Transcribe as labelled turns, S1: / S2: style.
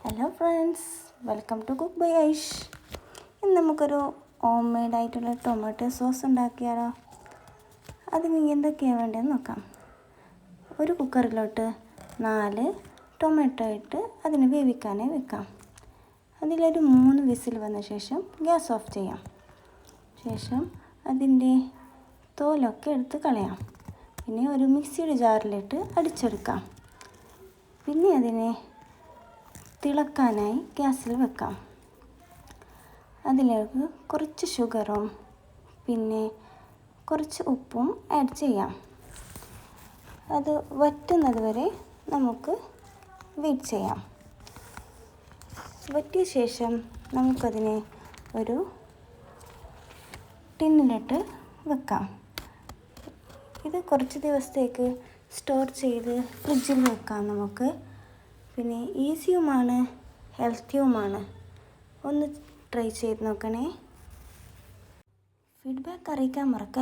S1: Hello friends, welcome to cook by Aish. ഇന്ന് നമുക്കൊരു home മെയ്ഡായിട്ടുള്ള tomato sauce ഉണ്ടാക്കിയാലോ. അതിന് എന്തൊക്കെയാണ് വേണ്ടതെന്ന് നോക്കാം. ഒരു കുക്കറിലോട്ട് 4 ടൊമാറ്റോ ഇട്ട് അതിന് വേവിക്കാനേ വെക്കാം. അതിലൊരു 3 വിസിൽ വന്ന ശേഷം ഗ്യാസ് ഓഫ് ചെയ്യാം. ശേഷം അതിൻ്റെ തോലൊക്കെ എടുത്ത് കളയാം. പിന്നെ ഒരു മിക്സിയുടെ ജാറിലിട്ട് അടിച്ചെടുക്കാം. പിന്നെ അതിനെ തിളക്കാനായി ഗ്യാസിൽ വെക്കാം. അതിലേക്ക് കുറച്ച് ഷുഗറും പിന്നെ കുറച്ച് ഉപ്പും ആഡ് ചെയ്യാം. അത് വറ്റുന്നത് വരെ നമുക്ക് വെയിറ്റ് ചെയ്യാം. വറ്റിയ ശേഷം നമുക്കതിനെ ഒരു ടിന്നിലിട്ട് വെക്കാം. ഇത് കുറച്ച് ദിവസത്തേക്ക് സ്റ്റോർ ചെയ്ത് ഫ്രിഡ്ജിൽ വെക്കാം നമുക്ക്. പിന്നെ ഈസിയുമാണ്, ഹെൽത്തിയുമാണ്. ഒന്ന് ട്രൈ ചെയ്ത് നോക്കണേ. ഫീഡ്ബാക്ക് അറിയിക്കാൻ മറക്കരുത്.